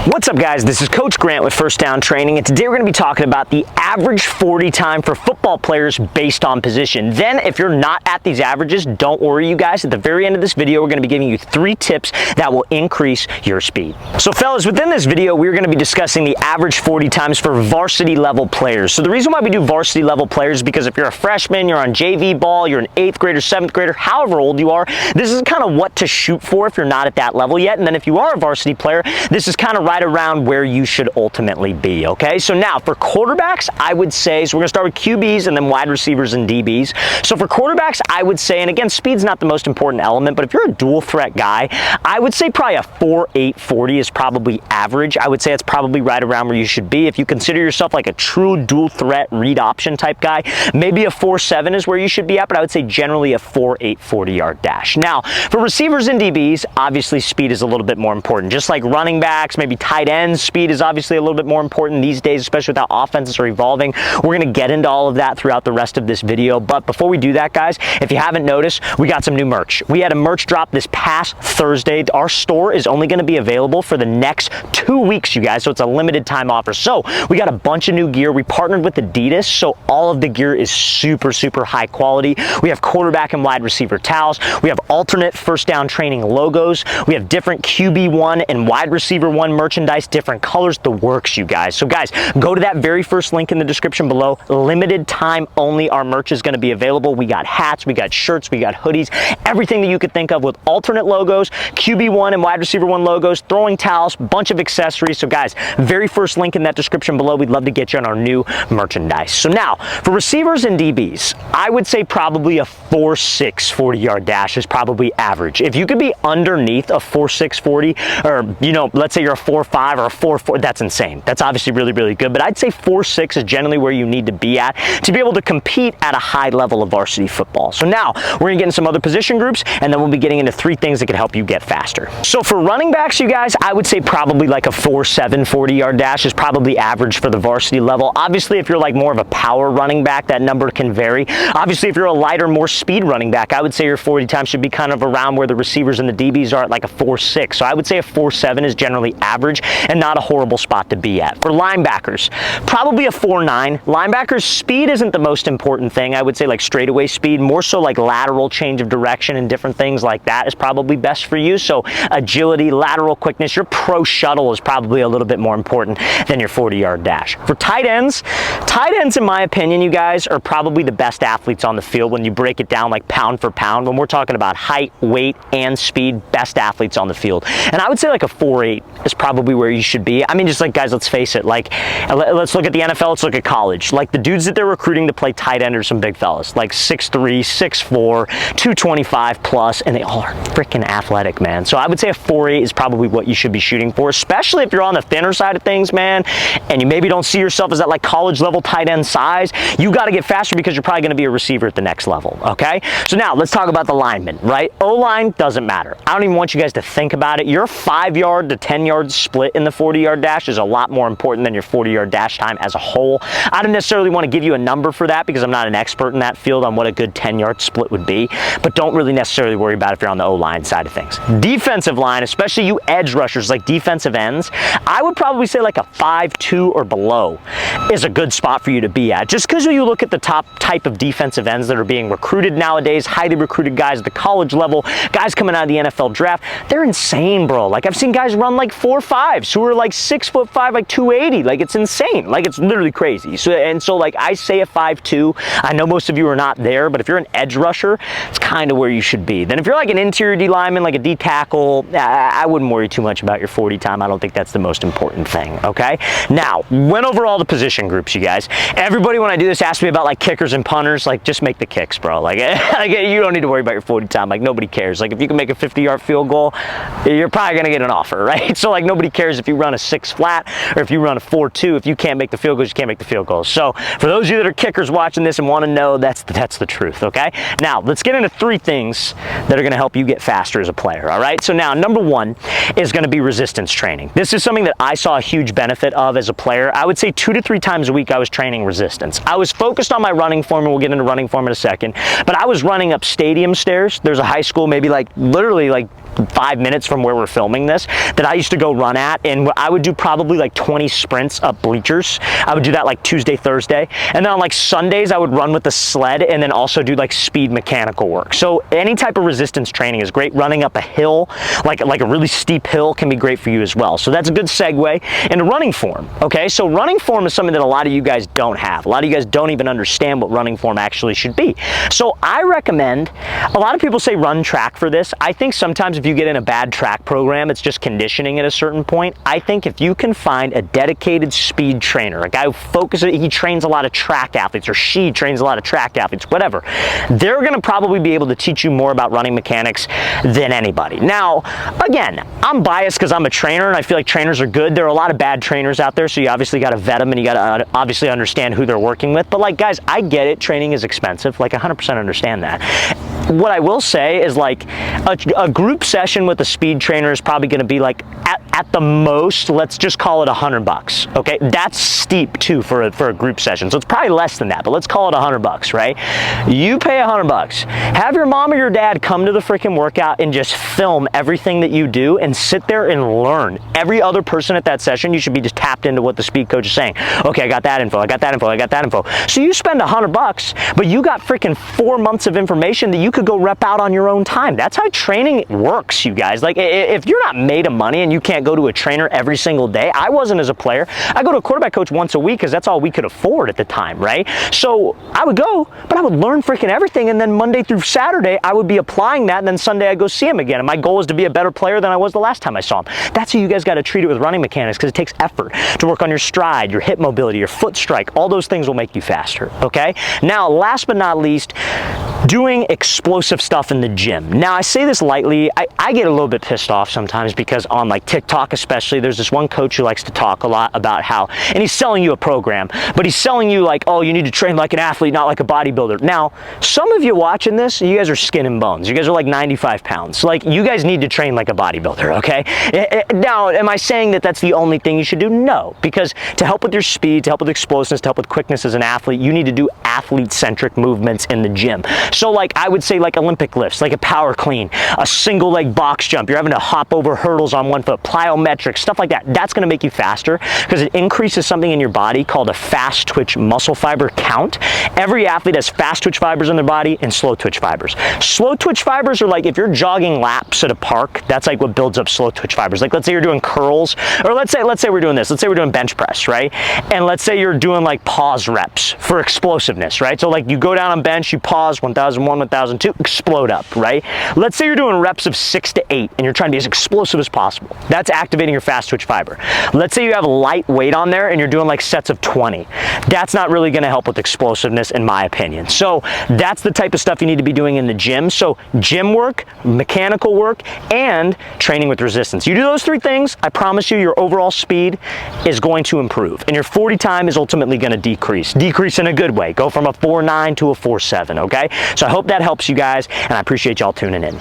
What's up, guys? This is Coach Grant with First Down Training, and today we're going to be talking about the average 40 time for football players based on position. Then, if you're not at these averages, don't worry, you guys. At the very end of this video, we're going to be giving you 3 tips that will increase your speed. So, fellas, within this video, we're going to be discussing the average 40 times for varsity level players. So, the reason why we do varsity level players is because if you're a freshman, you're on JV ball, you're an 8th grader, 7th grader, however old you are, this is kind of what to shoot for if you're not at that level yet. And then if you are a varsity player, this is kind of right around where you should ultimately be, okay? So now for quarterbacks, I would say, so we're gonna start with QBs and then wide receivers and DBs. So for quarterbacks, I would say, and again, speed's not the most important element, but if you're a dual threat guy, I would say probably a 4.8 40 is probably average. I would say it's probably right around where you should be. If you consider yourself like a true dual threat read option type guy, maybe a 4.7 is where you should be at, but I would say generally a 4.8 40-yard dash. Now, for receivers and DBs, obviously speed is a little bit more important. Just like running backs, maybe tight ends, speed is obviously a little bit more important these days, especially with how offenses are evolving. We're going to get into all of that throughout the rest of this video. But before we do that, guys, if you haven't noticed, we got some new merch. We had a merch drop this past Thursday. Our store is only going to be available for the next 2 weeks, you guys. So it's a limited time offer. So we got a bunch of new gear. We partnered with Adidas. So all of the gear is super, super high quality. We have quarterback and wide receiver towels. We have alternate First Down Training logos. We have different QB1 and wide receiver 1 merchandise, different colors, the works, you guys. So guys, go to that very first link in the description below. Limited time only. Our merch is going to be available. We got hats, we got shirts, we got hoodies, everything that you could think of with alternate logos, QB1 and wide receiver 1 logos, throwing towels, bunch of accessories. So guys, very first link in that description below. We'd love to get you on our new merchandise. So now, for receivers and DBs, I would say probably a 4.6 40-yard dash is probably average. If you could be underneath a 4.6 40, or, you know, let's say you're a 4.5 or a 4.4, that's insane. That's obviously really, really good, but I'd say 4.6 is generally where you need to be at to be able to compete at a high level of varsity football. So now, we're gonna get into some other position groups, and then we'll be getting into 3 things that can help you get faster. So for running backs, you guys, I would say probably like a 4.7 40-yard dash is probably average for the varsity level. Obviously, if you're like more of a power running back, that number can vary. Obviously, if you're a lighter, more speed running back, I would say your 40 time should be kind of around where the receivers and the DBs are at like a 4.6. So I would say a 4.7 is generally average and not a horrible spot to be at. For linebackers, probably a 4.9. Linebackers, speed isn't the most important thing. I would say like straightaway speed, more so like lateral change of direction and different things like that is probably best for you. So agility, lateral quickness, your pro shuttle is probably a little bit more important than your 40-yard dash. For tight ends, in my opinion, you guys, are probably the best athletes on the field when you break it down like pound for pound. When we're talking about height, weight, and speed, best athletes on the field. And I would say like a 4.8 is probably where you should be. I mean, just like, guys, let's face it, like, let's look at the NFL, let's look at college. Like, the dudes that they're recruiting to play tight end are some big fellas, like 6'3", 6'4", 225 plus, and they all are freaking athletic, man. So I would say a 4.8 is probably what you should be shooting for, especially if you're on the thinner side of things, man, and you maybe don't see yourself as that like college level tight end size. You got to get faster because you're probably going to be a receiver at the next level, okay? So now let's talk about the linemen, right? O-line doesn't matter. I don't even want you guys to think about it. Your 5-yard to 10-yard split in the 40-yard dash is a lot more important than your 40-yard dash time as a whole. I don't necessarily want to give you a number for that because I'm not an expert in that field on what a good 10-yard split would be, but don't really necessarily worry about it if you're on the O-line side of things. Defensive line, especially you edge rushers like defensive ends, I would probably say like a 5.2 or below is a good spot for you to be at. Just because when you look at the top type of defensive ends that are being recruited nowadays, highly recruited guys at the college level, guys coming out of the NFL draft, they're insane, bro. Like, I've seen guys run like 4.5s who are like 6'5", like 280. Like, it's insane. Like, it's literally crazy. So like, I say a 5.2. I know most of you are not there, but if you're an edge rusher, it's kind of where you should be. Then if you're like an interior D lineman, like a D tackle, I wouldn't worry too much about your 40 time. I don't think that's the most important thing, okay? Now, went over all the position groups, you guys. Everybody, when I do this, asks me about like kickers and punters. Like, just make the kicks, bro. Like, you don't need to worry about your 40 time. Like, nobody cares. Like, if you can make a 50-yard field goal, you're probably going to get an offer, right? So, like, nobody cares if you run a 6 flat or if you run a 4.2. If you can't make the field goals, you can't make the field goals. So, for those of you that are kickers watching this and want to know, that's the truth, okay? Now, let's get into 3 things that are going to help you get faster as a player, all right? So now, number 1 is going to be resistance training. This is something that I saw a huge benefit of as a player. I would say 2 to 3 times a week I was training resistance. I was focused on my running form, and we'll get into running form in a second, but I was running up stadium stairs. There's a high school maybe like literally like 5 minutes from where we're filming this that I used to go run at, and I would do probably like 20 sprints up bleachers. I would do that like Tuesday, Thursday, and then on like Sundays I would run with the sled and then also do like speed mechanical work. So any type of resistance training is great. Running up a hill, like a really steep hill, can be great for you as well. So that's a good segue into running form. Okay, so running form is something that a lot of you guys don't have. A lot of you guys don't even understand what running form actually should be. So I recommend, a lot of people say run track for this. I think sometimes if you get in a bad track program, it's just conditioning at a certain point. I think if you can find a dedicated speed trainer, a guy who focuses, he trains a lot of track athletes, or she trains a lot of track athletes, whatever, they're gonna probably be able to teach you more about running mechanics than anybody. Now, again, I'm biased because I'm a trainer and I feel like trainers are good. There are a lot of bad trainers out there, so you obviously got to vet them and you got to obviously understand who they're working with. But like, guys, I get it. Training is expensive. Like, 100% understand that. What I will say is, like, a group session with a speed trainer is probably going to be like at the most, let's just call it $100. Okay, that's steep too for a group session, so it's probably less than that. But let's call it $100, right? You pay $100. Have your mom or your dad come to the freaking workout and just film everything that you do and sit there and learn. Every other person at that session, you should be just tapped into what the speed coach is saying. Okay, I got that info. I got that info. I got that info. So you spend $100, but you got freaking 4 months of information that you could go rep out on your own time. That's how training works, you guys. Like, if you're not made of money and you can't go to a trainer every single day, I wasn't as a player. I go to a quarterback coach once a week because that's all we could afford at the time, right? So I would go, but I would learn freaking everything, and then Monday through Saturday, I would be applying that, and then Sunday I'd go see him again. And my goal is to be a better player than I was the last time I saw him. That's how you guys got to treat it with running mechanics, because it takes effort to work on your stride, your hip mobility, your foot strike. All those things will make you faster, okay? Now, last but not least, doing explosive stuff in the gym. Now, I say this lightly. I get a little bit pissed off sometimes because on like TikTok especially, there's this one coach who likes to talk a lot about how, and he's selling you a program, but he's selling you like, oh, you need to train like an athlete, not like a bodybuilder. Now, some of you watching this, you guys are skin and bones. You guys are like 95 pounds. Like, you guys need to train like a bodybuilder, okay? Now, am I saying that that's the only thing you should do? No, because to help with your speed, to help with explosiveness, to help with quickness as an athlete, you need to do athlete-centric movements in the gym. So like, I would say like Olympic lifts, like a power clean, a single leg box jump, you're having to hop over hurdles on one foot, plyometrics, stuff like that. That's gonna make you faster because it increases something in your body called a fast twitch muscle fiber count. Every athlete has fast twitch fibers in their body and slow twitch fibers. Slow twitch fibers are like, if you're jogging laps at a park, that's like what builds up slow twitch fibers. Like, let's say you're doing curls, or let's say we're doing this. Let's say we're doing bench press, right? And let's say you're doing like pause reps for explosiveness, right? So like, you go down on bench, you pause, 1001, 1002, explode up, right? Let's say you're doing reps of 6 to 8 and you're trying to be as explosive as possible. That's activating your fast twitch fiber. Let's say you have light weight on there and you're doing like sets of 20. That's not really gonna help with explosiveness, in my opinion. So that's the type of stuff you need to be doing in the gym. So gym work, mechanical work, and training with resistance. You do those 3 things, I promise you, your overall speed is going to improve and your 40 time is ultimately gonna decrease in a good way. Go from a 4.9 to a 4.7, okay? So I hope that helps you guys, and I appreciate y'all tuning in.